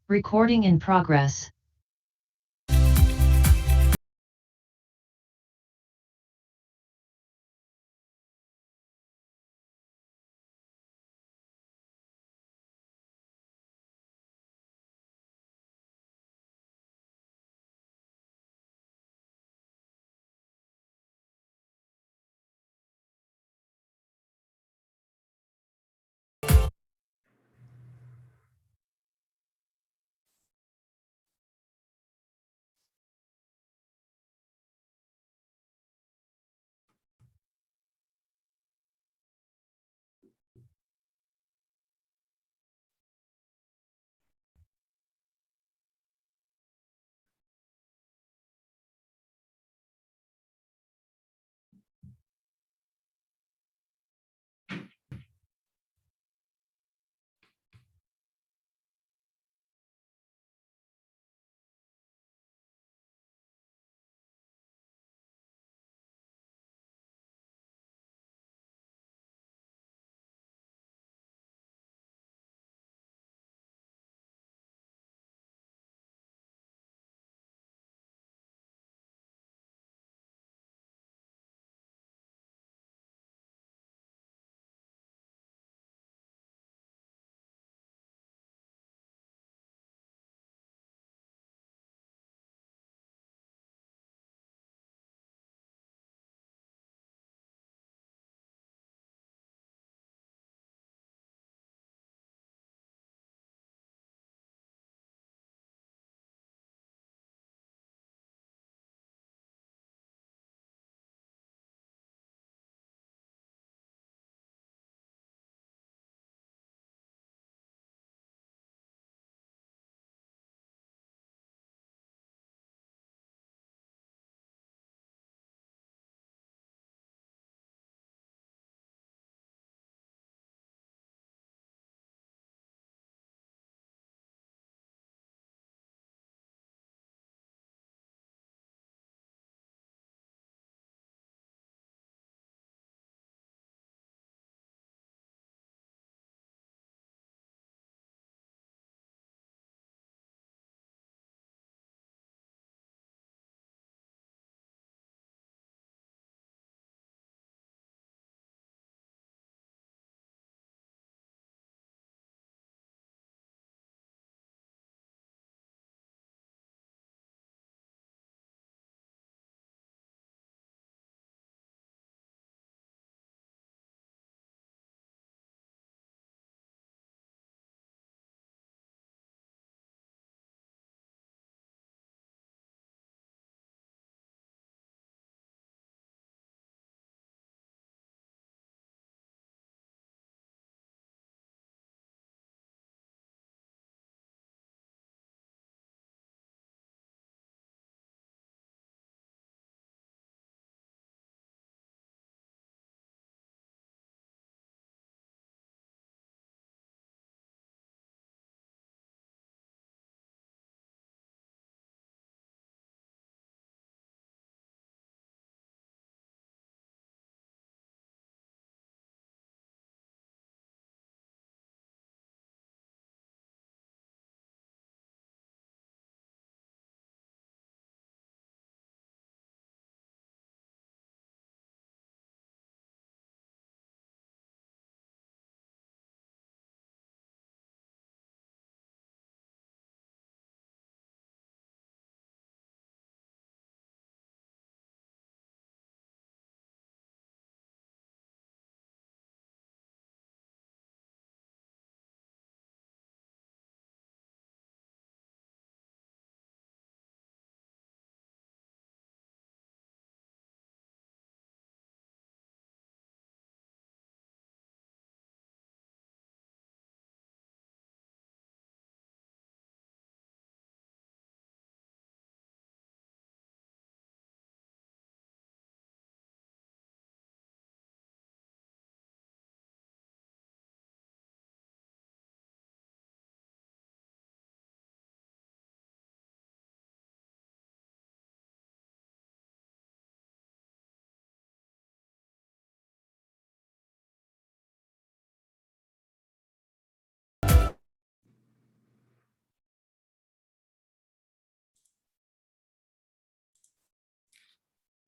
Recording in progress.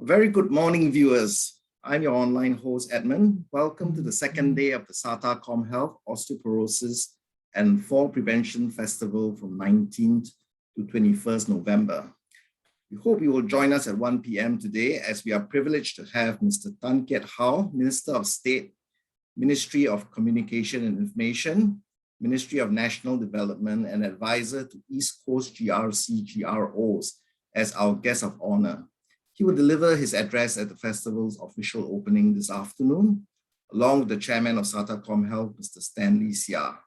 Very good morning, viewers. I'm your online host, Edmund. Welcome to the second day of the SATA ComHealth Osteoporosis and Fall Prevention Festival from 19th to 21st November. We hope you will join us at 1 p.m. today as we are privileged to have Mr. Tan Kiat Hao, Minister of State, Ministry of Communication and Information, Ministry of National Development, and advisor to East Coast GRC GROs as our guest of honor. He will deliver his address at the festival's official opening this afternoon, along with the chairman of SATA ComHealth, Mr. Stanley Seah.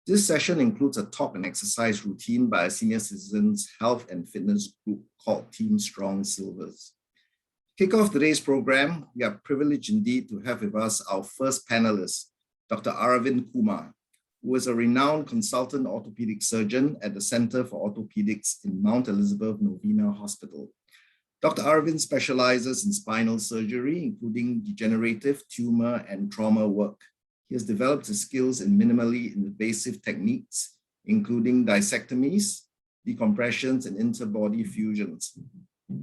This session includes a talk and exercise routine by a senior citizens health and fitness group called Team Strong Silvers. To kick off today's program, we are privileged indeed to have with us our first panelist, Dr. Aravind Kumar, who is a renowned consultant orthopedic surgeon at the Center for Orthopedics in Mount Elizabeth Novena Hospital. Dr. Aravind specializes in spinal surgery, including degenerative, tumor, and trauma work. He has developed his skills in minimally invasive techniques, including dissectomies, decompressions, and interbody fusions.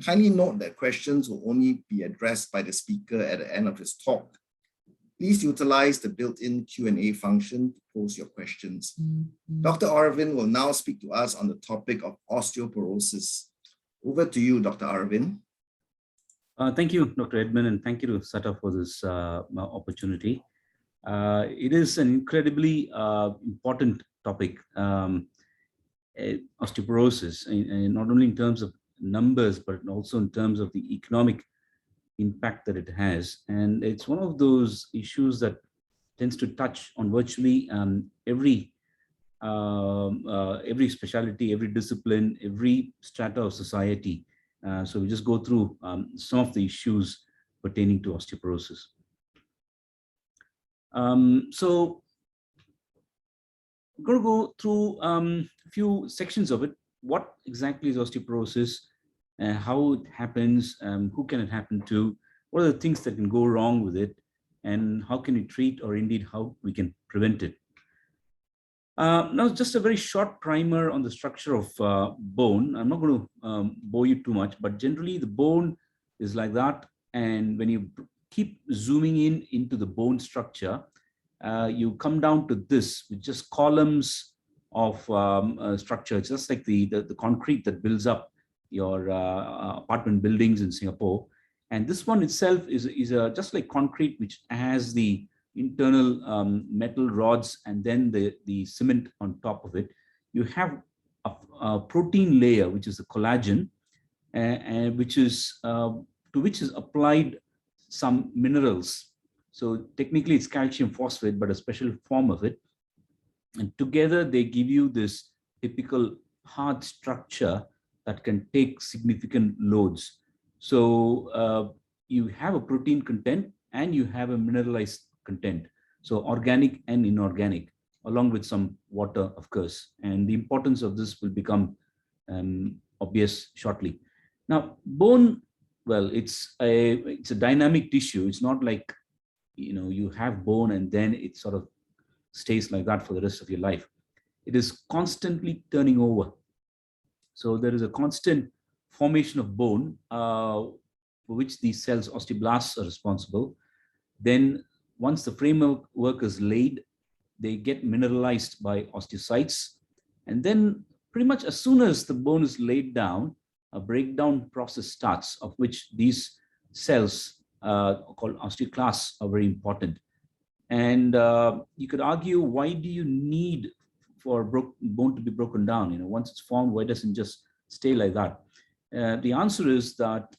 Kindly note that questions will only be addressed by the speaker at the end of his talk. Please utilize the built-in Q&A function to pose your questions. Dr. Aravind will now speak to us on the topic of osteoporosis. Over to you, Dr. Aravind. Thank you, Dr. Edmund, and thank you to SATA for this opportunity. It is an incredibly important topic, osteoporosis, and not only in terms of numbers, but also in terms of the economic impact that it has. And it's one of those issues that tends to touch on virtually every specialty, every discipline, every strata of society. So we just go through some of the issues pertaining to osteoporosis. So I'm going to go through a few sections of it. What exactly is osteoporosis? How it happens? Who can it happen to? What are the things that can go wrong with it? And how can we treat, or indeed how we can prevent it? Now, just a very short primer on the structure of bone. I'm not going to bore you too much, but generally the bone is like that. And when you keep zooming into the bone structure, you come down to this, with just columns of structure, just like the concrete that builds up your apartment buildings in Singapore. And this one itself is just like concrete, which has the internal metal rods and then the cement on top of it. You have a protein layer, which is the collagen, and which is to which is applied some minerals. So technically it's calcium phosphate, but a special form of it. And together they give you this typical hard structure that can take significant loads. So you have a protein content and you have a mineralized content, so organic and inorganic, along with some water, of course. And the importance of this will become obvious shortly. Now, bone, well, it's a dynamic tissue. It's not like, you have bone and then it sort of stays like that for the rest of your life. It is constantly turning over. So there is a constant formation of bone for which these cells, osteoblasts, are responsible. Then once the framework is laid, they get mineralized by osteocytes. And then pretty much as soon as the bone is laid down, a breakdown process starts, of which these cells called osteoclasts are very important. And you could argue, why do you need for bone to be broken down? Once it's formed, why doesn't it just stay like that? The answer is that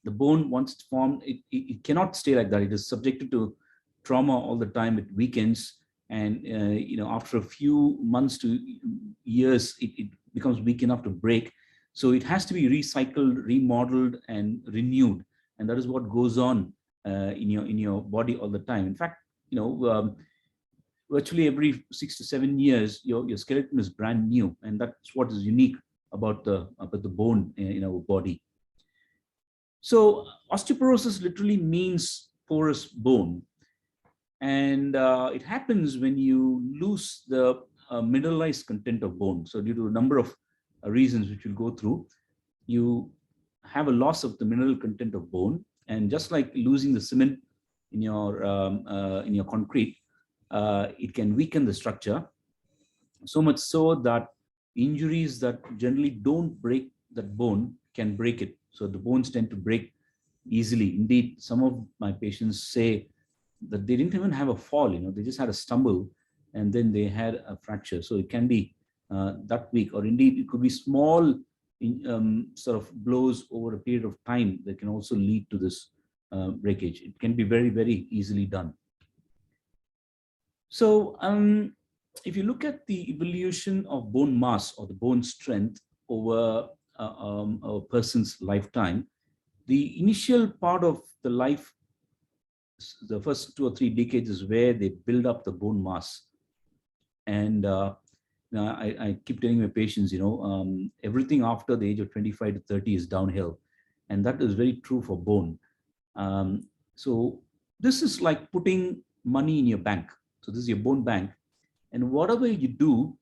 the bone, once it's formed, it cannot stay like that. It is subjected to trauma all the time. It weakens, and after a few months to years, it becomes weak enough to break. So it has to be recycled, remodeled, and renewed, and that is what goes on in your body all the time. In fact, virtually every 6 to 7 years, your skeleton is brand new, and that's what is unique about the bone in our body. So osteoporosis literally means porous bone, and it happens when you lose the mineralized content of bone. So due to a number of reasons which we'll go through, you have a loss of the mineral content of bone, and just like losing the cement in your concrete, it can weaken the structure, so much so that injuries that generally don't break that bone can break it. So the bones tend to break easily. Indeed, some of my patients say that they didn't even have a fall, they just had a stumble and then they had a fracture. So it can be that weak, or indeed it could be small sort of blows over a period of time that can also lead to this breakage. It can be very, very easily done. So if you look at the evolution of bone mass or the bone strength over a person's lifetime, the initial part of the life, the first 2 or 3 decades, is where they build up the bone mass. And I keep telling my patients, everything after the age of 25 to 30 is downhill. And that is very true for bone. So this is like putting money in your bank. So this is your bone bank. And whatever you do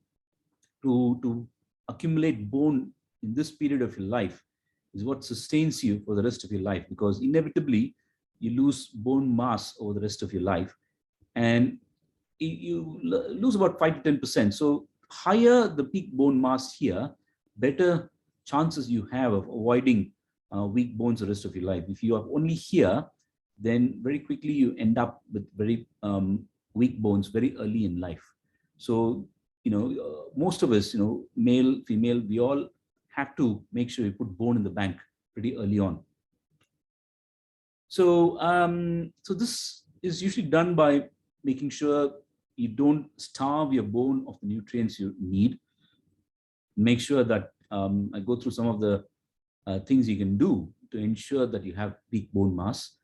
to accumulate bone in this period of your life is what sustains you for the rest of your life, because inevitably you lose bone mass over the rest of your life, and you lose about 5 to 10%. So higher the peak bone mass here, better chances you have of avoiding weak bones the rest of your life. If you are only here, then very quickly you end up with very weak bones very early in life. So, most of us, male, female, we all have to make sure we put bone in the bank pretty early on. So, so this is usually done by making sure you don't starve your bone of the nutrients you need. Make sure that I go through some of the things you can do to ensure that you have peak bone mass.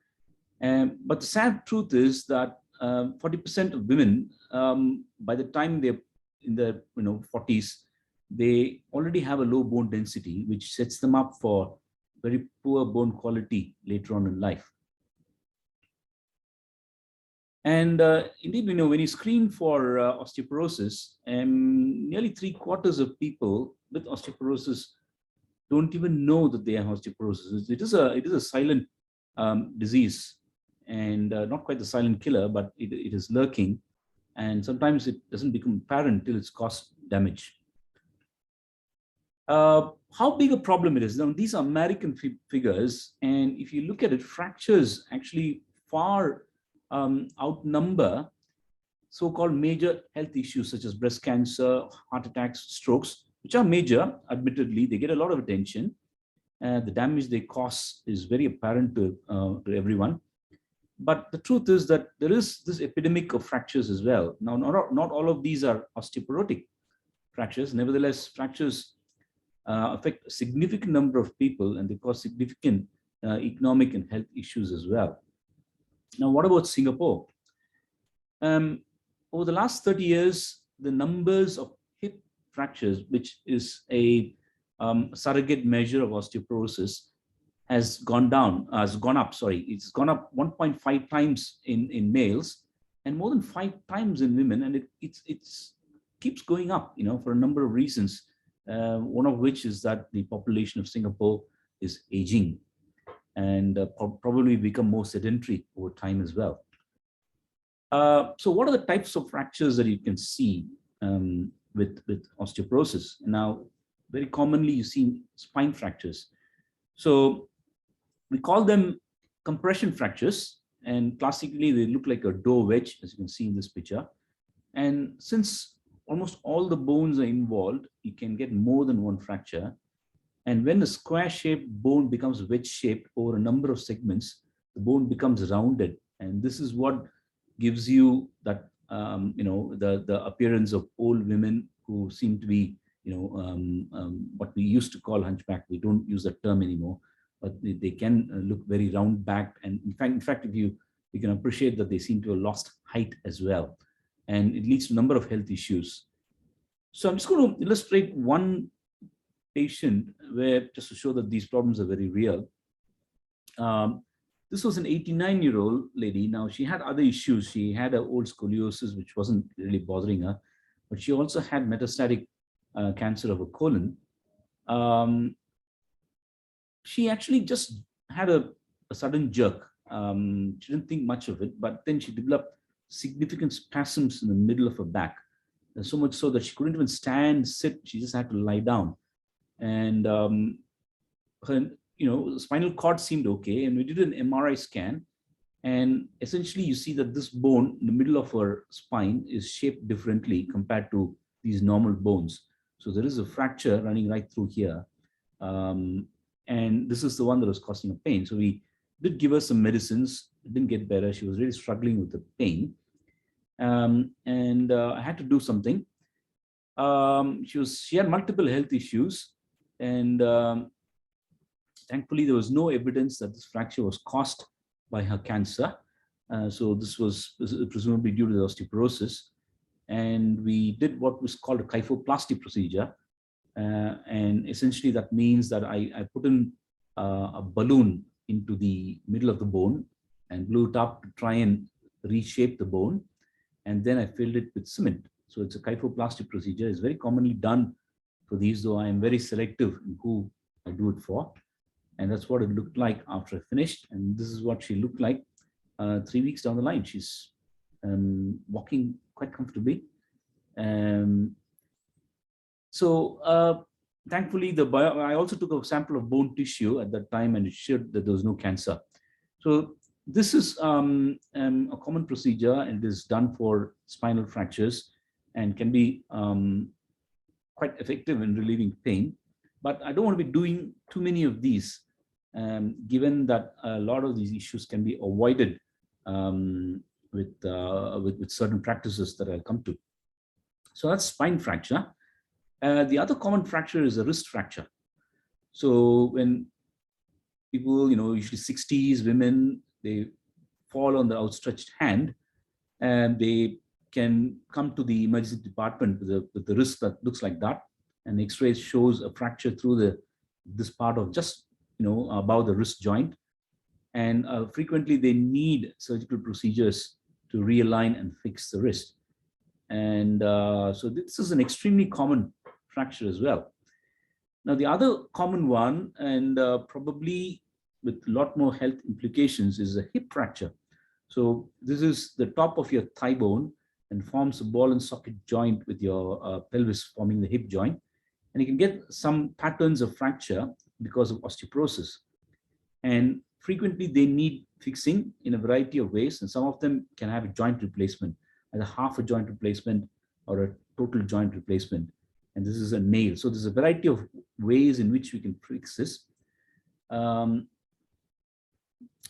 But the sad truth is that 40% of women, by the time they're in their 40s, they already have a low bone density, which sets them up for very poor bone quality later on in life. And indeed, when you screen for osteoporosis, nearly 3/4 of people with osteoporosis don't even know that they have osteoporosis. It is a silent disease, and not quite the silent killer, but it is lurking. And sometimes it doesn't become apparent till it's caused damage. How big a problem it is? Now, these are American figures, and if you look at it, fractures actually far outnumber so-called major health issues such as breast cancer, heart attacks, strokes, which are major, admittedly. They get a lot of attention. The damage they cause is very apparent to everyone. But the truth is that there is this epidemic of fractures as well. Now, not all of these are osteoporotic fractures. Nevertheless, fractures affect a significant number of people, and they cause significant economic and health issues as well. Now, what about Singapore? Over the last 30 years, the numbers of hip fractures, which is a surrogate measure of osteoporosis, has gone up. It's gone up 1.5 times in males and more than 5 times in women, and it keeps going up, for a number of reasons. One of which is that the population of Singapore is aging and probably become more sedentary over time as well. So what are the types of fractures that you can see with osteoporosis? Now, very commonly you see spine fractures. So we call them compression fractures, and classically they look like a door wedge, as you can see in this picture. And since almost all the bones are involved, you can get more than one fracture. And when a square-shaped bone becomes wedge-shaped over a number of segments, the bone becomes rounded. And this is what gives you that, the appearance of old women who seem to be, what we used to call hunchback. We don't use that term anymore, but they can look very round-backed. And in fact, if you can appreciate that they seem to have lost height as well. And it leads to a number of health issues. So I'm just going to illustrate one patient where, just to show that these problems are very real. This was an 89-year-old lady. Now, she had other issues. She had an old scoliosis, which wasn't really bothering her, but she also had metastatic cancer of a colon. she actually just had a sudden jerk. She didn't think much of it, but then she developed significant spasms in the middle of her back. And so much so that she couldn't even stand, sit, she just had to lie down. And her, spinal cord seemed okay. And we did an MRI scan. And essentially, you see that this bone in the middle of her spine is shaped differently compared to these normal bones. So there is a fracture running right through here. And this is the one that was causing her pain. So we did give her some medicines. It didn't get better. She was really struggling with the pain. I had to do something. She had multiple health issues. And thankfully, there was no evidence that this fracture was caused by her cancer. So this was presumably due to the osteoporosis. And we did what was called a kyphoplasty procedure. And essentially that means that I put in a balloon into the middle of the bone and blew it up to try and reshape the bone. And then I filled it with cement. So it's a kyphoplasty procedure. It's very commonly done for these, though I am very selective in who I do it for. And that's what it looked like after I finished. And this is what she looked like 3 weeks down the line. She's walking quite comfortably. Thankfully, I also took a sample of bone tissue at that time, and it showed that there was no cancer. So this is a common procedure, and it is done for spinal fractures and can be quite effective in relieving pain. But I don't want to be doing too many of these, given that a lot of these issues can be avoided with certain practices that I'll come to. So that's spine fracture. The other common fracture is a wrist fracture. So when people, usually 60s women, they fall on the outstretched hand, and they can come to the emergency department with the wrist that looks like that. And X-ray shows a fracture through this part of just, above the wrist joint. And frequently they need surgical procedures to realign and fix the wrist. And so this is an extremely common fracture as well. Now, the other common one, and probably with a lot more health implications, is a hip fracture. So this is the top of your thigh bone and forms a ball and socket joint with your pelvis, forming the hip joint. And you can get some patterns of fracture because of osteoporosis. And frequently they need fixing in a variety of ways. And some of them can have a joint replacement, either half a joint replacement or a total joint replacement. And this is a nail. So there's a variety of ways in which we can fix this. So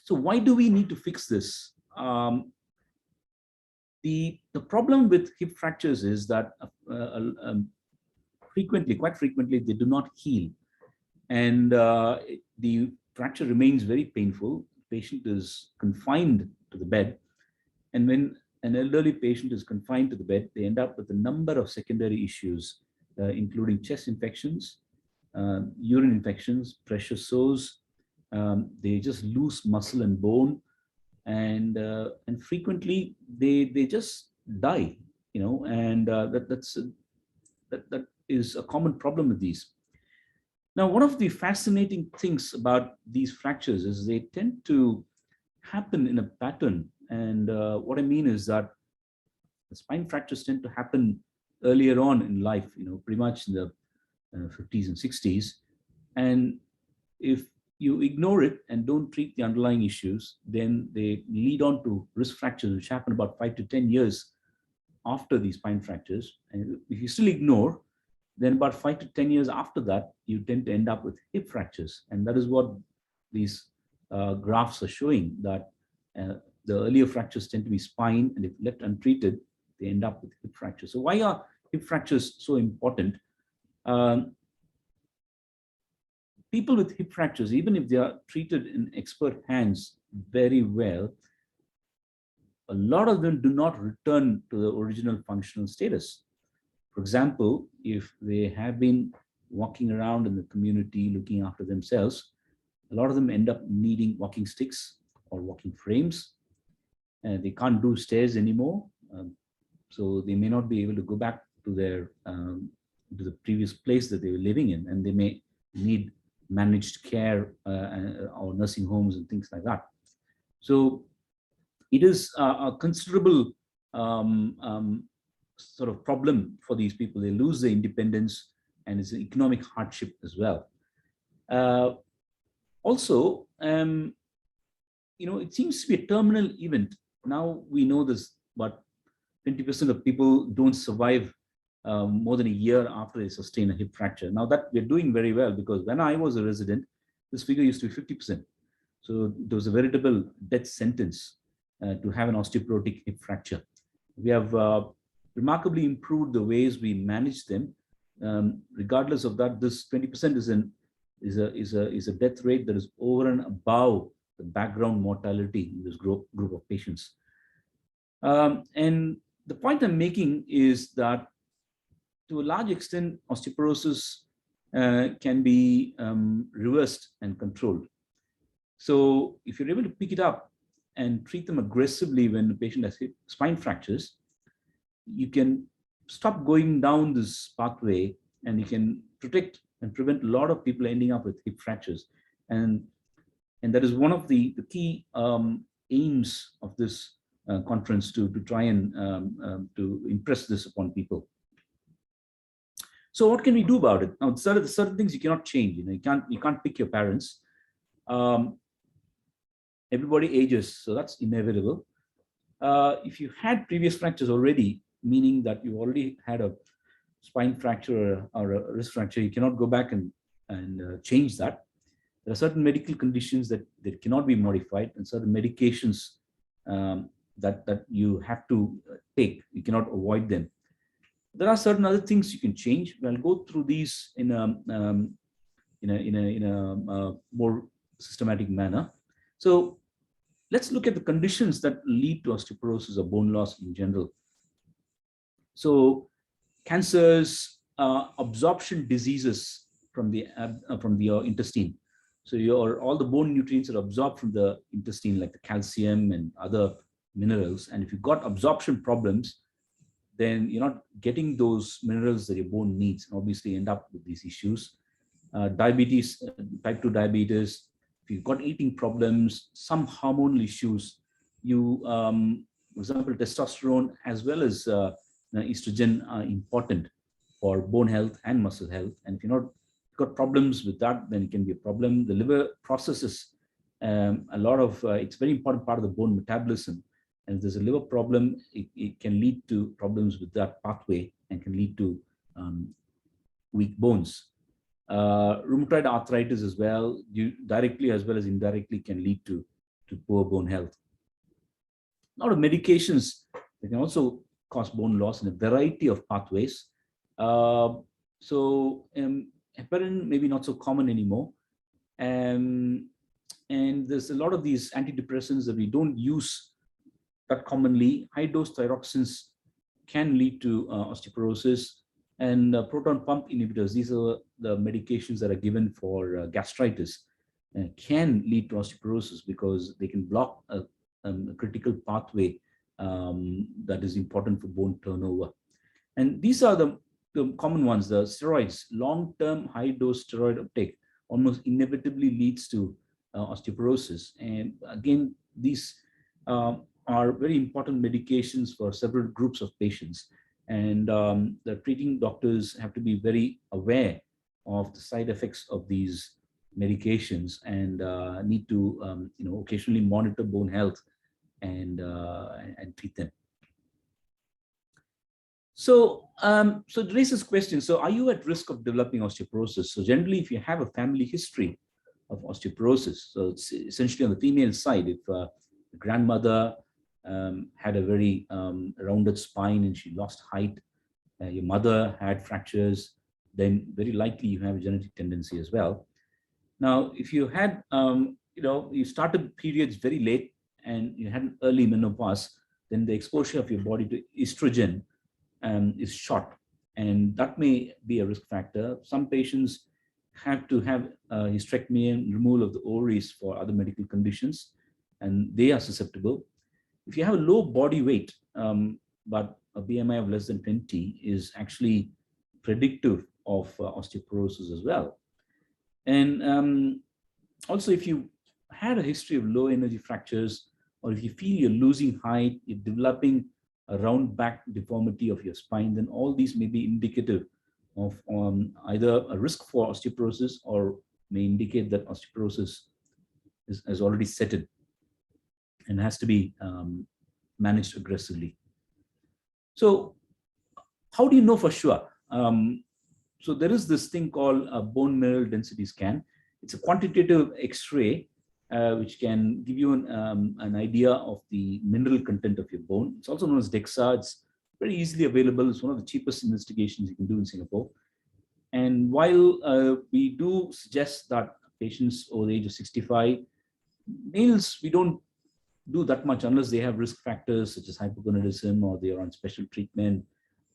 why do we need to fix this? The problem with hip fractures is that quite frequently, they do not heal. And the fracture remains very painful. The patient is confined to the bed. And when an elderly patient is confined to the bed, they end up with a number of secondary issues, including chest infections, urine infections, pressure sores. They just lose muscle and bone, and frequently they just die. And that is a common problem with these. Now, one of the fascinating things about these fractures is they tend to happen in a pattern. And what I mean is that the spine fractures tend to happen earlier on in life, pretty much in the 50s and 60s. And if you ignore it and don't treat the underlying issues, then they lead on to wrist fractures, which happen about 5 to 10 years after these spine fractures. And if you still ignore, then about 5 to 10 years after that, you tend to end up with hip fractures. And that is what these graphs are showing, that the earlier fractures tend to be spine, and if left untreated, they end up with hip fractures. So why are hip fractures so important? People with hip fractures, even if they are treated in expert hands very well, a lot of them do not return to the original functional status. For example, if they have been walking around in the community looking after themselves, a lot of them end up needing walking sticks or walking frames. They can't do stairs anymore, so they may not be able to go back to their to the previous place that they were living in, and they may need managed care or nursing homes and things like that. So it is a considerable sort of problem for these people. They lose their independence, and it's an economic hardship as well. Also, it seems to be a terminal event. Now we know this, but 20% of people don't survive more than a year after they sustain a hip fracture. Now that we're doing very well, because when I was a resident, this figure used to be 50%. So there was a veritable death sentence to have an osteoporotic hip fracture. We have remarkably improved the ways we manage them. Regardless of that, this 20% is a death rate that is over and above the background mortality in this group of patients. And the point I'm making is that to a large extent, osteoporosis can be reversed and controlled. So if you're able to pick it up and treat them aggressively when the patient has spine fractures, you can stop going down this pathway, and you can protect and prevent a lot of people ending up with hip fractures. And that is one of the key aims of this conference, to try and to impress this upon people. So what can we do about it? Now, certain things you cannot change. You can't pick your parents. Everybody ages, so that's inevitable. If you had previous fractures already, meaning that you already had a spine fracture or a wrist fracture, you cannot go back and change that. There are certain medical conditions that cannot be modified, and certain medications that you have to take. You cannot avoid them. There are certain other things you can change. I'll go through these in a more systematic manner. So let's look at the conditions that lead to osteoporosis or bone loss in general. So cancers, absorption diseases from the intestine. So all the bone nutrients are absorbed from the intestine, like the calcium and other minerals. And if you've got absorption problems, then you're not getting those minerals that your bone needs, and obviously end up with these issues. Diabetes, type 2 diabetes, if you've got eating problems, some hormonal issues, for example, testosterone as well as estrogen are important for bone health and muscle health. And if you're not got problems with that, then it can be a problem. The liver processes a lot of, it's a very important part of the bone metabolism. And if there's a liver problem, it can lead to problems with that pathway and can lead to weak bones. Rheumatoid arthritis as well, directly as well as indirectly, can lead to poor bone health. A lot of medications that can also cause bone loss in a variety of pathways. Heparin, maybe not so common anymore. And there's a lot of these antidepressants that we don't use that commonly. High dose thyroxines can lead to osteoporosis. And proton pump inhibitors, these are the medications that are given for gastritis, can lead to osteoporosis because they can block a critical pathway that is important for bone turnover. And these are the common ones. The steroids, long-term high-dose steroid uptake almost inevitably leads to osteoporosis. And again, these are very important medications for several groups of patients. And the treating doctors have to be very aware of the side effects of these medications, and need to occasionally monitor bone health and treat them. So it raises questions. So are you at risk of developing osteoporosis? So generally, if you have a family history of osteoporosis, so it's essentially on the female side, if the grandmother had a very rounded spine and she lost height, your mother had fractures, then very likely you have a genetic tendency as well. Now, if you had, you started periods very late and you had an early menopause, then the exposure of your body to estrogen is short, and that may be a risk factor. Some patients have to have hysterectomy and removal of the ovaries for other medical conditions, and they are susceptible. If you have a low body weight, but a BMI of less than 20 is actually predictive of osteoporosis as well. And also, if you had a history of low energy fractures, or if you feel you're losing height, you're developing a round back deformity of your spine, then all these may be indicative of either a risk for osteoporosis, or may indicate that osteoporosis has already set in and has to be managed aggressively. So how do you know for sure? So there is this thing called a bone mineral density scan. It's a quantitative X-ray which can give you an idea of the mineral content of your bone. It's also known as DEXA. It's very easily available. It's one of the cheapest investigations you can do in Singapore. And while we do suggest that patients over the age of 65, males, we don't do that much unless they have risk factors such as hypogonadism, or they are on special treatment,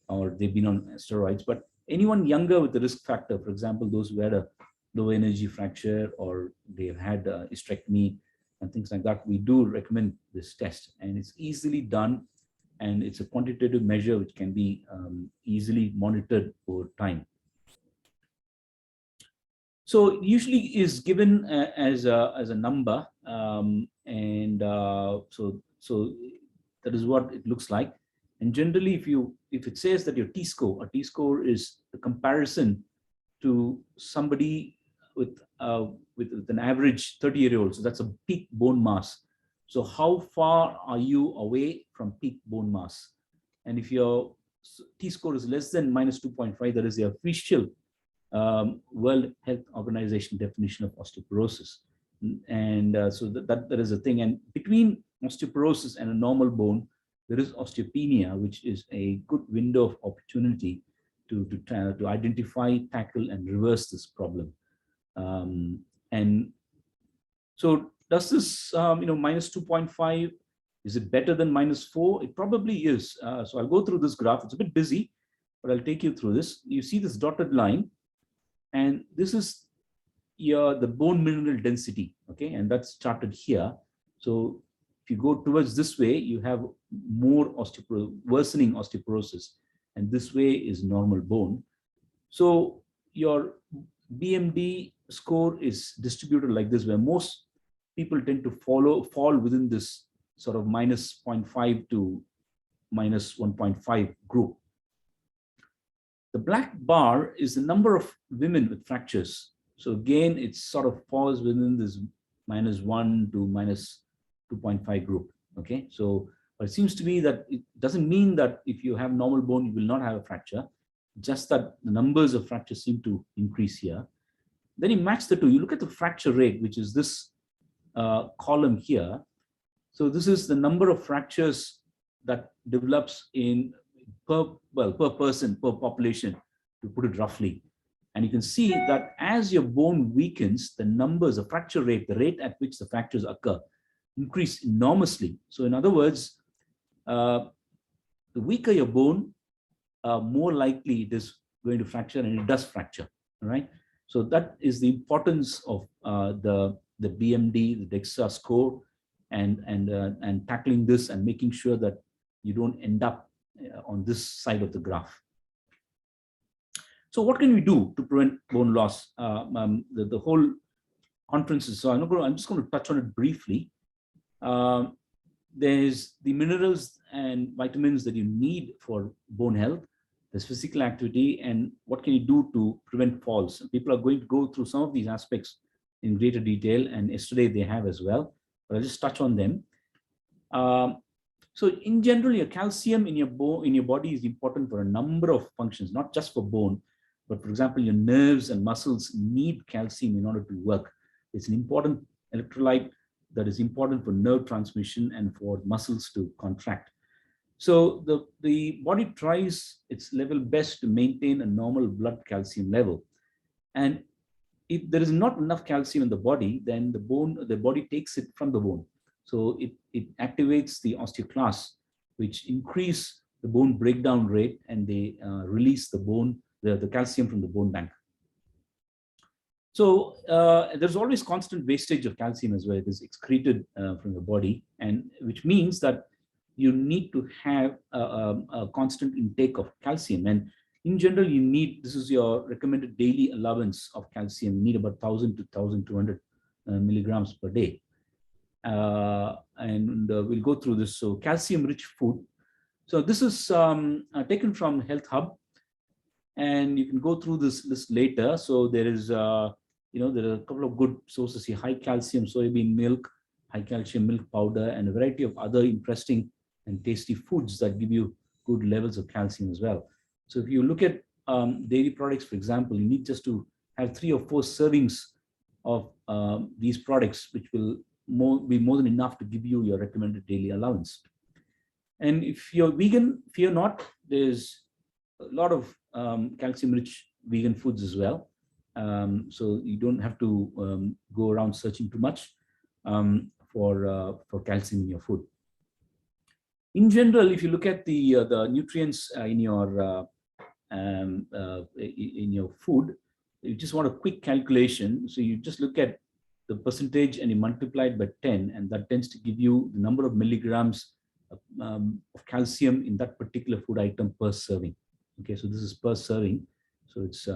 or they've been on steroids. But anyone younger with the risk factor, for example, those who had a low energy fracture, or they've had a hysterectomy and things like that, we do recommend this test. And it's easily done, and it's a quantitative measure which can be easily monitored over time. So it usually is given as a number, and so that is what it looks like. And generally, if it says that your T-score, a T-score is the comparison to somebody with an average 30-year-old, so that's a peak bone mass. So how far are you away from peak bone mass? And if your T-score is less than -2.5, that is the official World Health Organization definition of osteoporosis. And so that is a thing. And between osteoporosis and a normal bone, there is osteopenia, which is a good window of opportunity to identify, tackle, and reverse this problem. And so does this, -2.5, is it better than -4? It probably is. So I'll go through this graph. It's a bit busy, but I'll take you through this. You see this dotted line, and this is the bone mineral density, okay? And that's charted here. So if you go towards this way, you have more worsening osteoporosis, and this way is normal bone. So your BMD score is distributed like this, where most people tend to fall within this sort of -0.5 to -1.5 group. The black bar is the number of women with fractures. So again, it sort of falls within this -1 to -2.5 group. Okay, so but it seems to me that it doesn't mean that if you have normal bone, you will not have a fracture. Just that the numbers of fractures seem to increase here. Then you match the two. You look at the fracture rate, which is this column here. So this is the number of fractures that develops in per person, per population, to put it roughly. And you can see that as your bone weakens, the numbers, the fracture rate, the rate at which the fractures occur, increase enormously. So in other words, the weaker your bone, more likely it is going to fracture, and it does fracture. All right. So that is the importance of the BMD, the DEXA score, and tackling this and making sure that you don't end up on this side of the graph. So what can we do to prevent bone loss? The whole conference is, so I'm just going to touch on it briefly. There's the minerals and vitamins that you need for bone health. There's physical activity, and what can you do to prevent falls? People are going to go through some of these aspects in greater detail, and yesterday they have as well, but I'll just touch on them. So in general, your calcium in your body is important for a number of functions, not just for bone, but for example, your nerves and muscles need calcium in order to work. It's an important electrolyte that is important for nerve transmission and for muscles to contract. So the body tries its level best to maintain a normal blood calcium level. And if there is not enough calcium in the body, then the body takes it from the bone. So it activates the osteoclasts, which increase the bone breakdown rate, and they release the calcium from the bone bank. So there's always constant wastage of calcium as well. It is excreted from the body, and which means that you need to have a constant intake of calcium. And In general, you need, this is your recommended daily allowance of calcium. You need about 1,000 to 1,200 milligrams per day. And we'll go through this. So calcium-rich food. So this is taken from Health Hub, and you can go through this list later. So there is, there are a couple of good sources here: high calcium soybean milk, high calcium milk powder, and a variety of other interesting and tasty foods that give you good levels of calcium as well. So if you look at dairy products, for example, you need just to have 3 or 4 servings of these products, which will be more than enough to give you your recommended daily allowance. And if you're vegan, fear not, there's a lot of calcium-rich vegan foods as well. So you don't have to go around searching too much for calcium in your food. In general, if you look at the nutrients in your food, you just want a quick calculation. So you just look at the percentage and you multiply it by 10, and that tends to give you the number of milligrams of calcium in that particular food item per serving. Okay, so this is per serving. So it's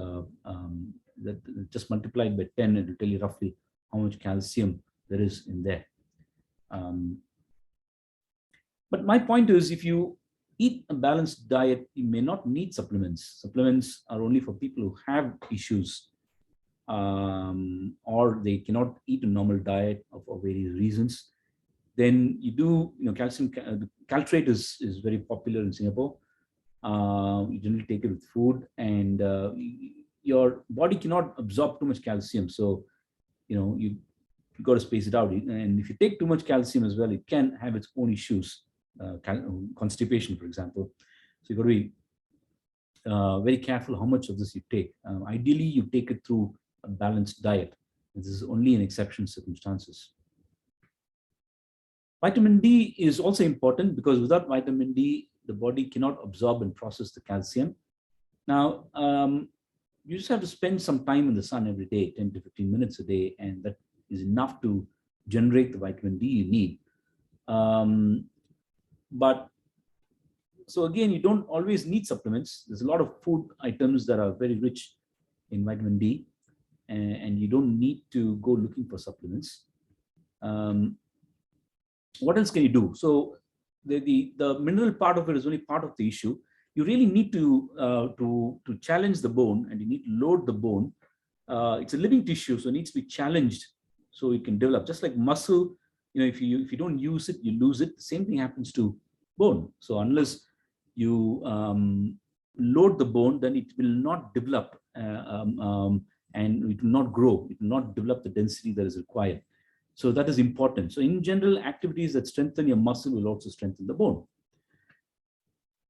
just multiplied by 10, and it will tell you roughly how much calcium there is in there. But my point is, if you eat a balanced diet, you may not need supplements. Supplements are only for people who have issues, or they cannot eat a normal diet for various reasons. Then you do, calcium, caltrate is very popular in Singapore. You generally take it with food, and your body cannot absorb too much calcium. So, you got to space it out. And if you take too much calcium as well, it can have its own issues, constipation, for example. So you got to be very careful how much of this you take. Ideally, you take it through a balanced diet. This is only in exceptional circumstances. Vitamin D is also important, because without vitamin D, the body cannot absorb and process the calcium. Now, you just have to spend some time in the sun every day, 10 to 15 minutes a day, and that is enough to generate the vitamin D you need. But so again, you don't always need supplements. There's a lot of food items that are very rich in vitamin D, and you don't need to go looking for supplements. What else can you do? So the mineral part of it is only part of the issue. You really need to challenge the bone, and you need to load the bone. It's a living tissue, so it needs to be challenged so it can develop. Just like muscle, if you don't use it, you lose it. The same thing happens to bone. So unless you load the bone, then it will not develop, and it will not grow. It will not develop the density that is required. So that is important. So in general, activities that strengthen your muscle will also strengthen the bone.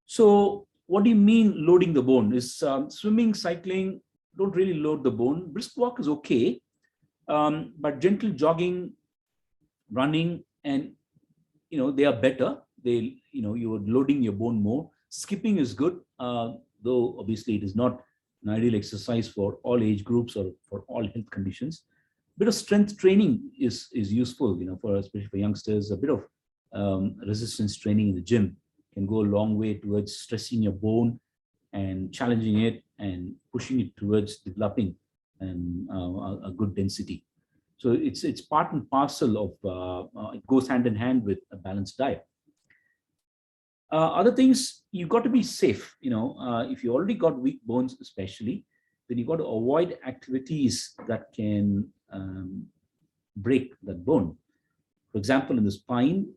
So what do you mean loading the bone? Is swimming, cycling don't really load the bone. Brisk walk is okay, but gentle jogging, running, and they are better. You are loading your bone more. Skipping is good, though obviously it is not an ideal exercise for all age groups or for all health conditions. A bit of strength training is useful, especially for youngsters. A bit of resistance training in the gym can go a long way towards stressing your bone and challenging it and pushing it towards developing a good density. So it's part and parcel of, it goes hand in hand with a balanced diet. Other things, you've got to be safe. If you already got weak bones, especially, then you've got to avoid activities that can break that bone. For example, in the spine,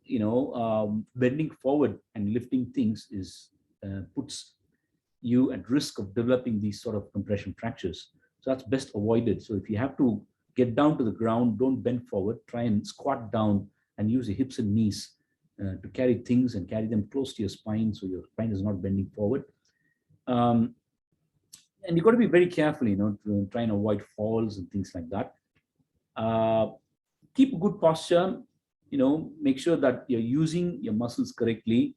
bending forward and lifting things puts you at risk of developing these sort of compression fractures. So that's best avoided. So if you have to get down to the ground, don't bend forward. Try and squat down and use your hips and knees to carry things and carry them close to your spine, so your spine is not bending forward. And you've got to be very careful, to try and avoid falls and things like that. Keep a good posture. Make sure that you're using your muscles correctly.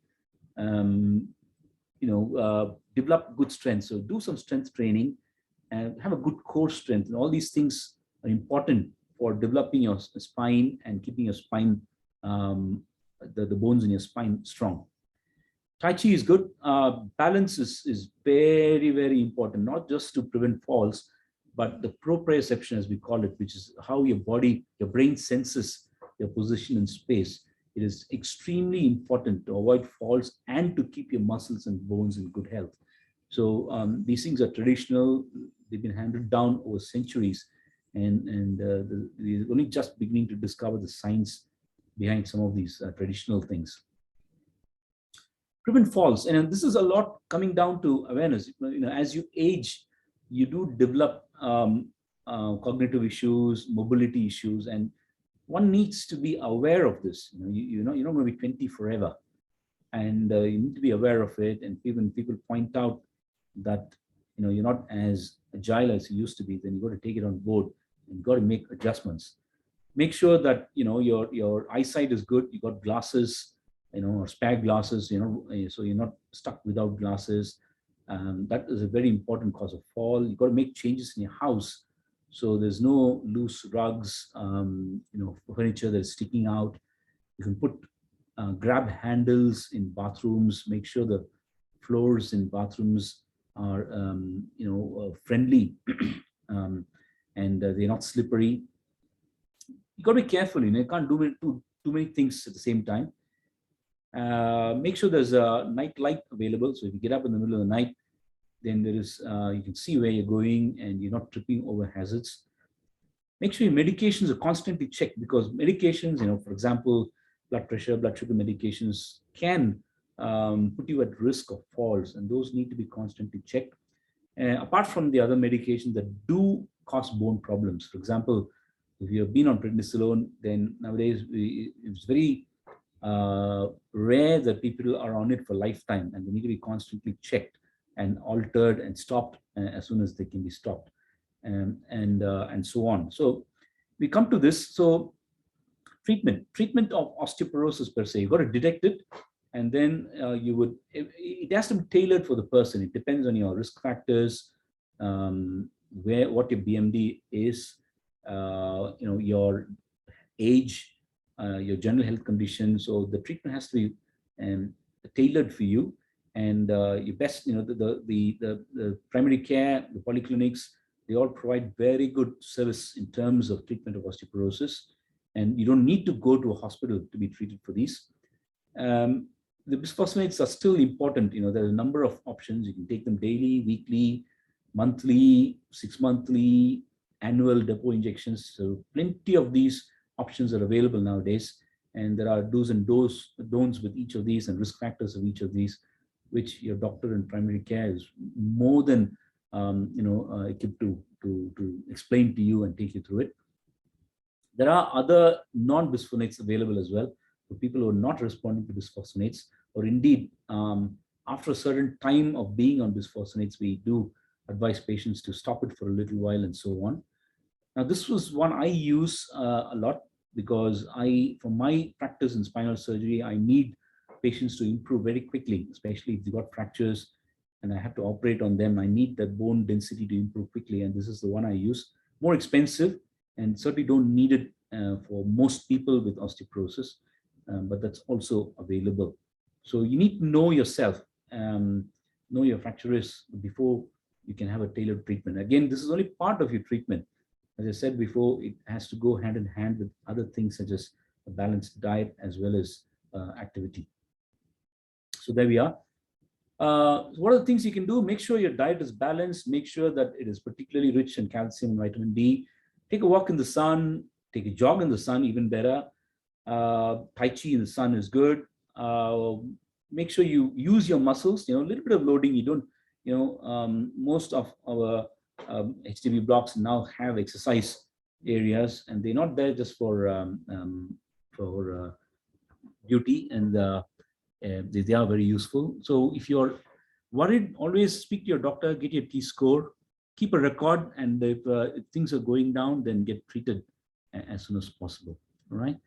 Develop good strength. So do some strength training and have a good core strength. And all these things are important for developing your spine and keeping your spine, the bones in your spine strong. Tai Chi is good. Balance is very, very important, not just to prevent falls, but the proprioception, as we call it, which is how your body, your brain senses your position in space. It is extremely important to avoid falls and to keep your muscles and bones in good health. So these things are traditional. They've been handed down over centuries, and we're only just beginning to discover the science behind some of these traditional things. Prevent falls, and this is a lot coming down to awareness. As you age, you do develop cognitive issues, mobility issues, and one needs to be aware of this. You're not going to be 20 forever, and you need to be aware of it. And when people point out that you're not as agile as you used to be, then you got to take it on board and you got to make adjustments. Make sure that your eyesight is good. You got glasses, or spare glasses, so you're not stuck without glasses. That is a very important cause of fall. You got to make changes in your house, so there's no loose rugs, furniture that's sticking out. You can put grab handles in bathrooms. Make sure the floors in bathrooms are friendly and they're not slippery. You got to be careful. You can't do too many things at the same time. Make sure there's a night light available. So if you get up in the middle of the night, then there is you can see where you're going and you're not tripping over hazards. Make sure your medications are constantly checked, because medications, for example, blood pressure, blood sugar medications can put you at risk of falls, and those need to be constantly checked. Apart from the other medications that do cause bone problems, for example, if you have been on prednisolone, then nowadays it's very rare that people are on it for lifetime, and they need to be constantly checked and altered and stopped as soon as they can be stopped, and so on. So we come to this. So treatment of osteoporosis per se, you got to detect it, and then it has to be tailored for the person. It depends on your risk factors, what your BMD is, your age, your general health condition. So the treatment has to be tailored for you, and your best, the primary care, the polyclinics, they all provide very good service in terms of treatment of osteoporosis, and you don't need to go to a hospital to be treated for these. The bisphosphonates are still important. There are a number of options. You can take them daily, weekly, monthly, 6-monthly, annual depot injections. So plenty of these options are available nowadays, and there are do's and don'ts with each of these and risk factors of each of these, which your doctor in primary care is more than equipped to explain to you and take you through it. There are other non-bisphonates available as well for people who are not responding to bisphosphonates, or indeed after a certain time of being on bisphosphonates, we do advise patients to stop it for a little while and so on. Now, this was one I use a lot, because for my practice in spinal surgery, I need patients to improve very quickly, especially if they've got fractures and I have to operate on them. I need that bone density to improve quickly, and this is the one I use. More expensive, and certainly don't need it for most people with osteoporosis, but that's also available. So you need to know yourself, know your fracture risk before you can have a tailored treatment. Again, this is only part of your treatment. As I said before, it has to go hand in hand with other things such as a balanced diet as well as activity. So there we are. What are the things you can do? Make sure your diet is balanced. Make sure that it is particularly rich in calcium and vitamin D. Take a walk in the sun. Take a jog in the sun, even better. Tai Chi in the sun is good. Make sure you use your muscles. A little bit of loading. You don't. Most of our HTB blocks now have exercise areas, and they're not there just for beauty, and they are very useful. So if you're worried, always speak to your doctor, get your T-score, keep a record, and if things are going down, then get treated as soon as possible. All right.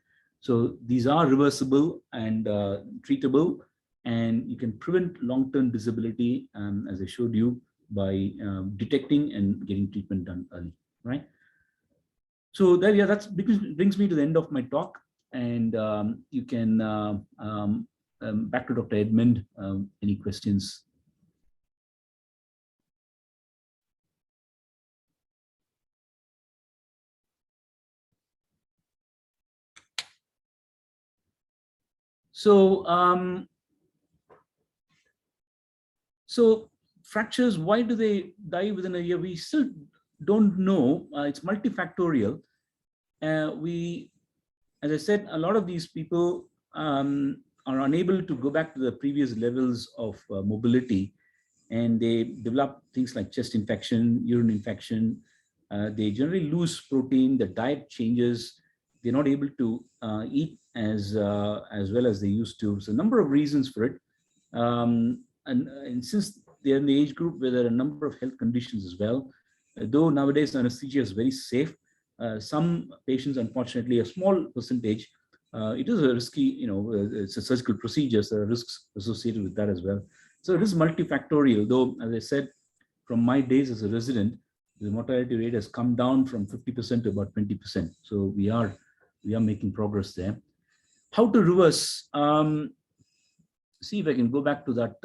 So these are reversible and treatable, and you can prevent long-term disability, as I showed you, by detecting and getting treatment done early. Right. So there, yeah, that brings me to the end of my talk, and you can back to Dr. Edmund. Any questions? So, so fractures, why do they die within a year? We still don't know. It's multifactorial. As I said, a lot of these people are unable to go back to the previous levels of mobility, and they develop things like chest infection, urine infection. They generally lose protein. The diet changes. They're not able to eat as well as they used to. So a number of reasons for it. And since they're in the age group where there are a number of health conditions as well, though nowadays anesthesia is very safe, some patients, unfortunately, a small percentage, it is a risky, it's a surgical procedure, so there are risks associated with that as well. So it is multifactorial, though, as I said, from my days as a resident, the mortality rate has come down from 50% to about 20%. So we are making progress there. How to reverse? See if I can go back to that.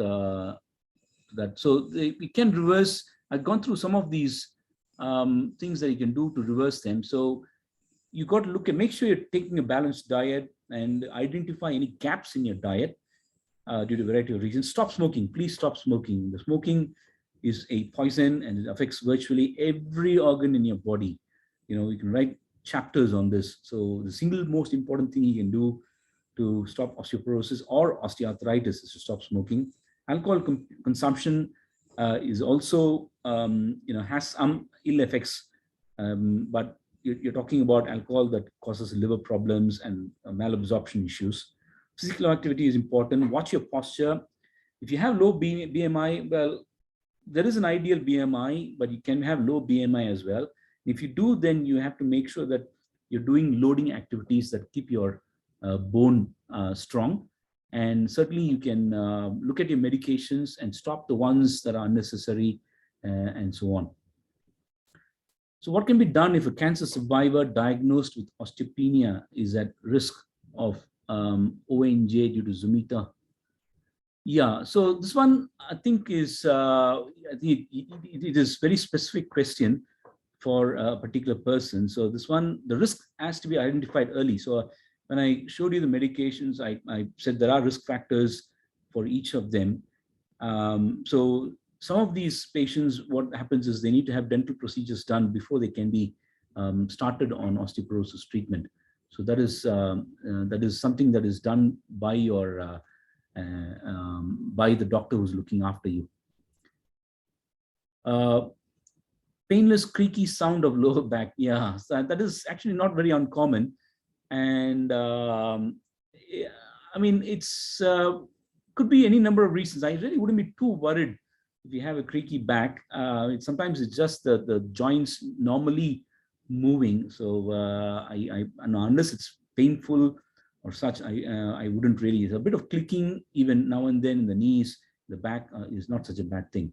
So we can reverse. I've gone through some of these things that you can do to reverse them. So you got to look at, make sure you're taking a balanced diet and identify any gaps in your diet due to a variety of reasons. Stop smoking. Please stop smoking. The smoking is a poison and it affects virtually every organ in your body. You can write chapters on this. So the single most important thing you can do to stop osteoporosis or osteoarthritis is to stop smoking. Alcohol consumption is also, has some ill effects, but you're talking about alcohol that causes liver problems and malabsorption issues. Physical activity is important. Watch your posture. If you have low BMI, well, there is an ideal BMI, but you can have low BMI as well. If you do, then you have to make sure that you're doing loading activities that keep your bone strong. And certainly you can look at your medications and stop the ones that are unnecessary and so on. So what can be done if a cancer survivor diagnosed with osteopenia is at risk of ONJ due to Zumita? Yeah, so this one I think is, I think it is very specific question for a particular person. So this one, the risk has to be identified early. So when I showed you the medications, I said there are risk factors for each of them. So some of these patients, what happens is they need to have dental procedures done before they can be started on osteoporosis treatment. So that is something that is done by your by the doctor who's looking after you. Painless creaky sound of lower back. Yeah, so that is actually not very uncommon. And yeah, I mean, it's could be any number of reasons. I really wouldn't be too worried if you have a creaky back. Sometimes it's just the joints normally moving. So unless it's painful or such, I wouldn't really. It's a bit of clicking even now and then in the knees, the back is not such a bad thing.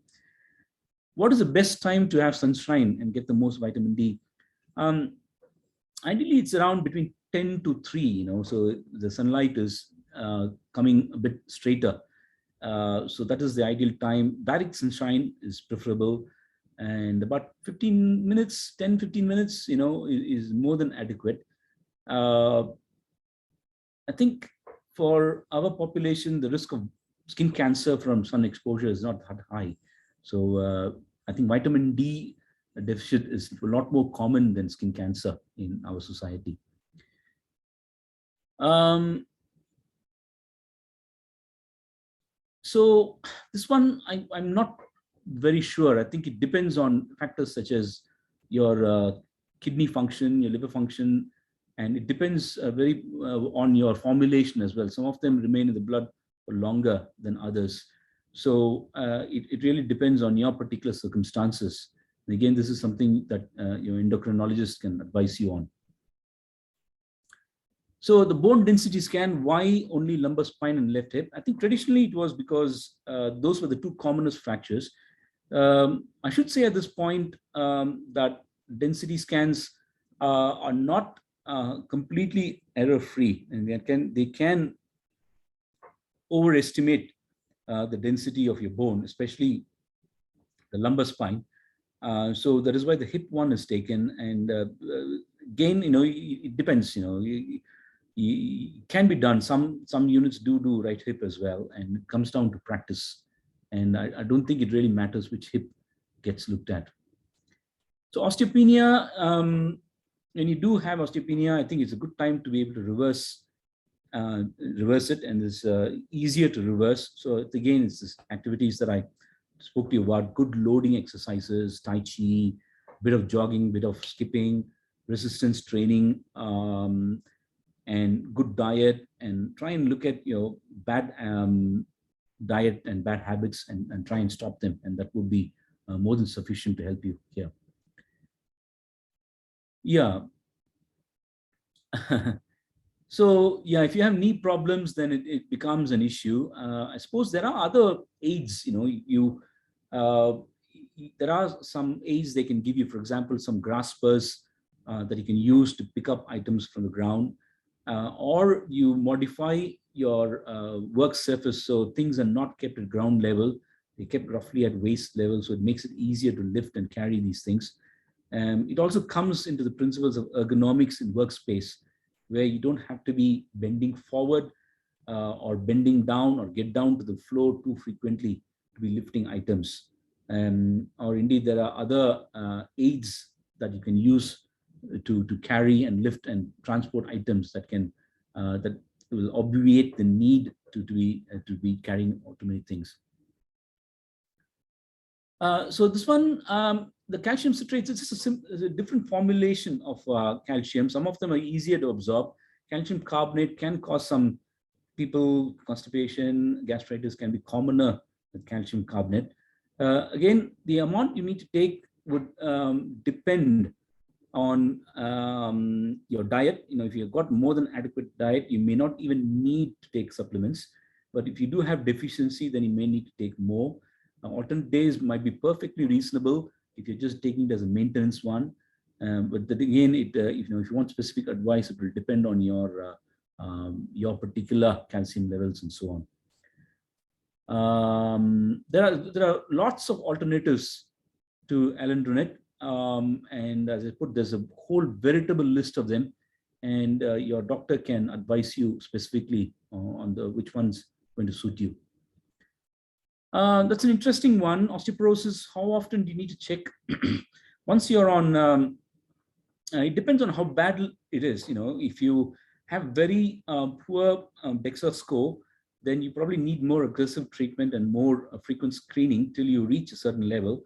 What is the best time to have sunshine and get the most vitamin D? Ideally, it's around between 10 to 3, so the sunlight is coming a bit straighter. So that is the ideal time. Direct sunshine is preferable. And about 15 minutes, 10, 15 minutes, is more than adequate. I think for our population, the risk of skin cancer from sun exposure is not that high. So I think vitamin D deficit is a lot more common than skin cancer in our society. So this one, I'm not very sure. I think it depends on factors such as your kidney function, your liver function, and it depends very on your formulation as well. Some of them remain in the blood for longer than others. So it really depends on your particular circumstances. And again, this is something that your endocrinologist can advise you on. So the bone density scan, why only lumbar spine and left hip? I think traditionally it was because those were the two commonest fractures. I should say at this point that density scans are not completely error-free, and they can overestimate the density of your bone, especially the lumbar spine. So that is why the hip one is taken. And again, it depends. It can be done. Some units do right hip as well, and it comes down to practice. And I don't think it really matters which hip gets looked at. So osteopenia, when you do have osteopenia, I think it's a good time to be able to reverse it, and it's easier to reverse. So again, it's this activities that I spoke to you about: good loading exercises, tai chi, bit of jogging, bit of skipping, resistance training, and good diet, and try and look at your bad diet and bad habits, and try and stop them, and that would be more than sufficient to help you here. Yeah. So yeah, if you have knee problems, then it becomes an issue. I suppose there are other aids. There are some aids they can give you. For example, some graspers that you can use to pick up items from the ground, or you modify your work surface so things are not kept at ground level. They kept roughly at waist level, so it makes it easier to lift and carry these things. It also comes into the principles of ergonomics in workspace, where you don't have to be bending forward or bending down or get down to the floor too frequently to be lifting items. Or indeed, there are other aids that you can use to carry and lift and transport items that can that will obviate the need to be carrying too many things. So this one, the calcium citrates, it's just a different formulation of calcium. Some of them are easier to absorb. Calcium carbonate can cause some people constipation, gastritis can be commoner with calcium carbonate. Again, the amount you need to take would depend on your diet. If you've got more than adequate diet, you may not even need to take supplements. But if you do have deficiency, then you may need to take more. Alternate days might be perfectly reasonable if you're just taking it as a maintenance one. But then again, if you want specific advice, it will depend on your particular calcium levels and so on. There are lots of alternatives to alendronate, and as I put, there's a whole veritable list of them, and your doctor can advise you specifically on which one's going to suit you. That's an interesting one. Osteoporosis, how often do you need to check? Once you're on, it depends on how bad it is. If you have very poor DEXA score, then you probably need more aggressive treatment and more frequent screening till you reach a certain level.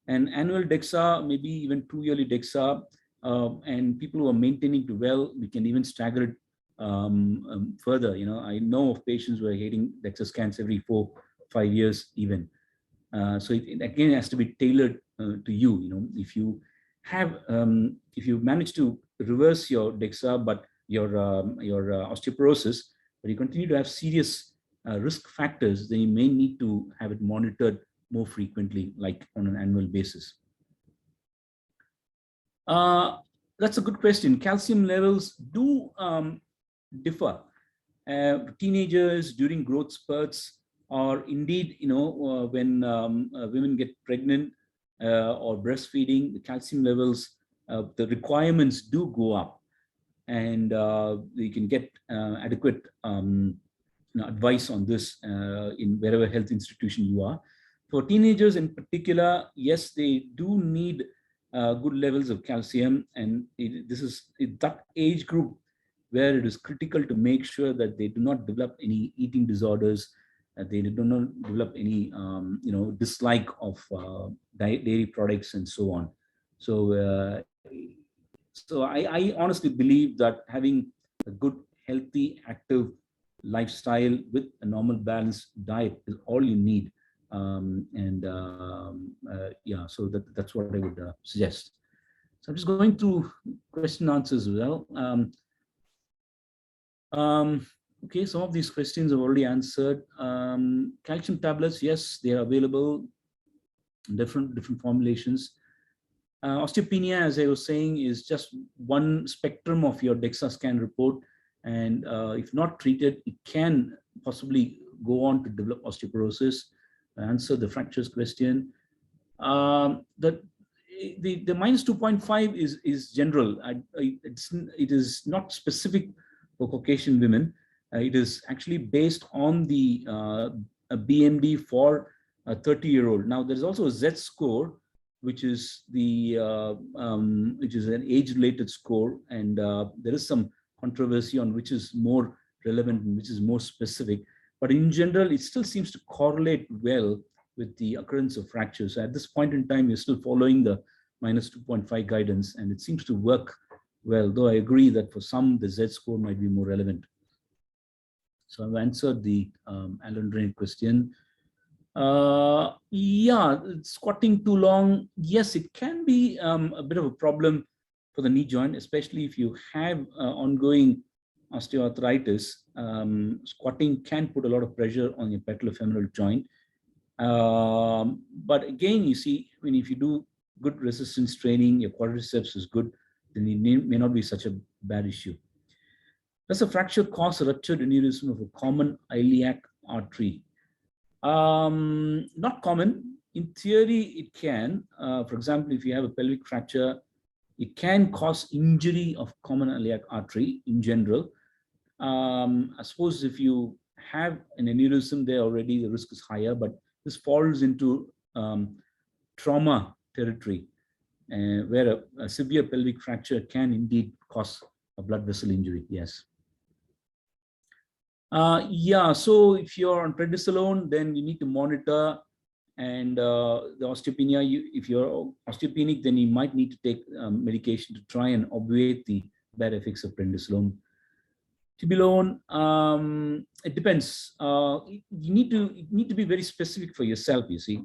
And annual DEXA, maybe even 2-yearly DEXA, and people who are maintaining to well, we can even stagger it further. I know of patients who are getting DEXA scans every 4-5 years even. So it again has to be tailored to you. If you manage to reverse your DEXA, but your osteoporosis, but you continue to have serious risk factors, then you may need to have it monitored more frequently, like on an annual basis. That's a good question. Calcium levels do differ. Teenagers during growth spurts, or indeed, when women get pregnant or breastfeeding, the calcium levels, the requirements do go up, and you can get adequate advice on this in wherever health institution you are. For teenagers in particular, yes, they do need good levels of calcium, and this is that age group where it is critical to make sure that they do not develop any eating disorders, that they do not develop any dislike of dairy products and so on. So I honestly believe that having a good, healthy, active lifestyle with a normal balanced diet is all you need. Yeah, so that's what I would suggest. So I'm just going through question answers as well. Okay, some of these questions I've already answered. Calcium tablets, yes, they are available in different formulations. Osteopenia, as I was saying, is just one spectrum of your DEXA scan report, and if not treated, it can possibly go on to develop osteoporosis. Answer the fractures question. The minus 2.5 is general. It is not specific for Caucasian women. It is actually based on the BMD for a 30-year-old. Now, there's also a Z score, which is which is an age-related score, and there is some controversy on which is more relevant and which is more specific. But in general, it still seems to correlate well with the occurrence of fractures. So at this point in time, we're still following the minus 2.5 guidance, and it seems to work well, though I agree that for some, the Z score might be more relevant. So I've answered the Alan question. Yeah, squatting too long. Yes, it can be a bit of a problem for the knee joint, especially if you have ongoing osteoarthritis. Squatting can put a lot of pressure on your patellofemoral joint. But again, you see, I mean, if you do good resistance training, your quadriceps is good, then it may not be such a bad issue. Does a fracture cause a ruptured aneurysm of a common iliac artery? Not common. In theory, it can. For example, if you have a pelvic fracture, it can cause injury of common iliac artery in general. I suppose if you have an aneurysm there already, the risk is higher, but this falls into trauma territory, where a severe pelvic fracture can indeed cause a blood vessel injury. Yes. Yeah, so if you're on prednisolone, then you need to monitor, and the osteopenia, if you're osteopenic, then you might need to take medication to try and obviate the bad effects of prednisolone. Tibolone, it depends. You need to be very specific for yourself, you see.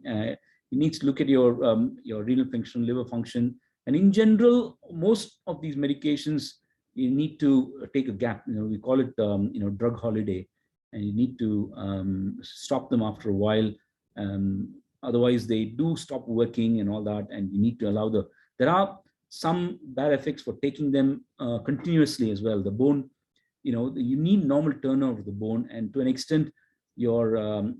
You need to look at your renal function, liver function, and in general, most of these medications, you need to take a gap. We call it drug holiday, and you need to stop them after a while. Otherwise, they do stop working and all that, and you need to allow there are some bad effects for taking them continuously as well. The bone, you need normal turnover of the bone, and to an extent, your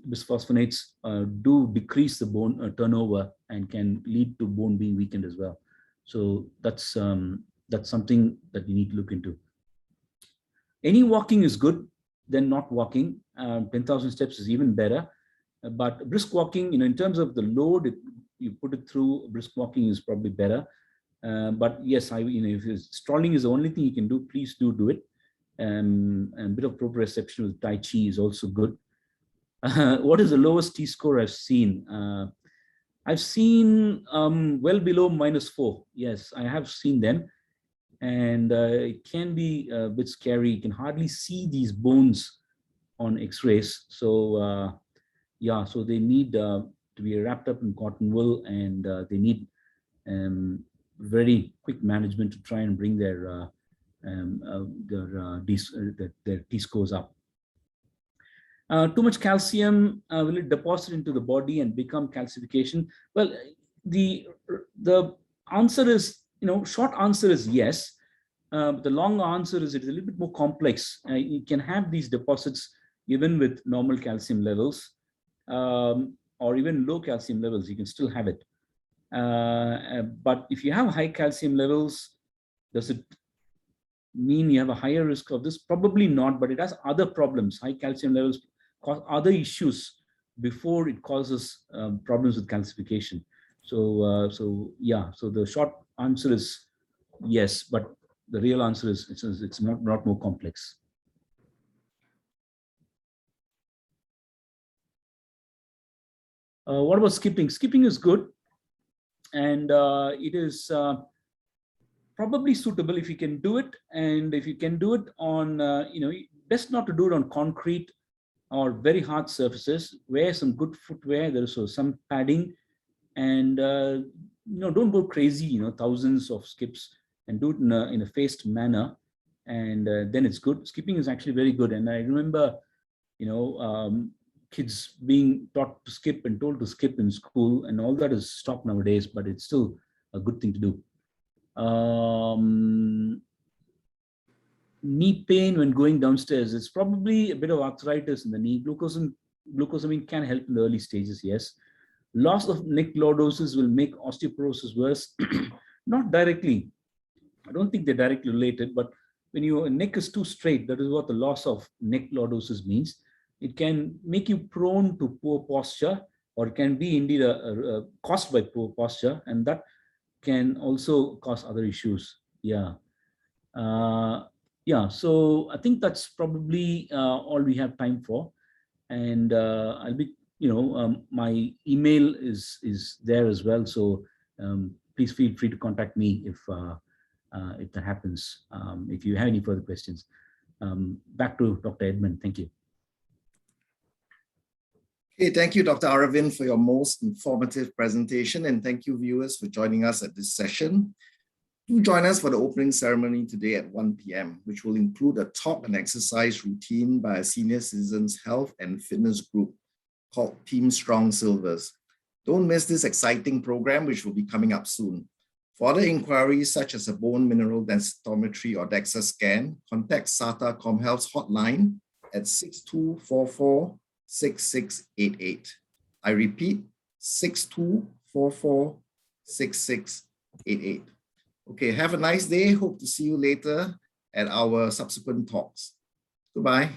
bisphosphonates do decrease the bone turnover and can lead to bone being weakened as well. So that's something that you need to look into. Any walking is good than not walking. 10,000 steps is even better. But brisk walking, in terms of the load you put it through, brisk walking is probably better. But yes, if strolling is the only thing you can do, please do it. And a bit of proprioception with Tai Chi is also good. What is the lowest T-score I've seen? I've seen well below -4. Yes, I have seen them. And it can be a bit scary. You can hardly see these bones on x-rays. So yeah, so they need to be wrapped up in cotton wool, and they need very quick management to try and bring their T-scores up. Too much calcium, will it deposit into the body and become calcification? Well, the answer is, short answer is yes. But the long answer is it is a little bit more complex. You can have these deposits even with normal calcium levels, or even low calcium levels, you can still have it. But if you have high calcium levels, does it mean you have a higher risk of this? Probably not, but it has other problems. High calcium levels cause other issues before it causes problems with calcification. So yeah, so the short answer is yes, but the real answer is it's not more complex. What about skipping? Skipping is good, and it is probably suitable if you can do it. And if you can do it on, best not to do it on concrete or very hard surfaces. Wear some good footwear. There is some padding, and don't go crazy. Thousands of skips, and do it in a phased manner, and then it's good. Skipping is actually very good. And I remember, kids being taught to skip and told to skip in school, and all that is stopped nowadays, but it's still a good thing to do. Knee pain when going downstairs. It's probably a bit of arthritis in the knee. Glucosamine glucosamine can help in the early stages, yes. Loss of neck lordosis will make osteoporosis worse. Not directly. I don't think they're directly related, but when your neck is too straight, that is what the loss of neck lordosis means. It can make you prone to poor posture, or it can be indeed caused by poor posture, and that can also cause other issues. Yeah. Yeah, so I think that's probably all we have time for. And I'll be, my email is there as well. So please feel free to contact me if that happens, if you have any further questions. Back to Dr. Edmund. Thank you. Okay, thank you, Dr. Aravind, for your most informative presentation, and thank you, viewers, for joining us at this session. Do join us for the opening ceremony today at 1 p.m., which will include a talk and exercise routine by a senior citizens health and fitness group called Team Strong Silvers. Don't miss this exciting program, which will be coming up soon. For other inquiries, such as a bone mineral densitometry or DEXA scan, contact SATA ComHealth's hotline at 6244-6688. I repeat, 6244-6688. Okay, have a nice day. Hope to see you later at our subsequent talks. Goodbye.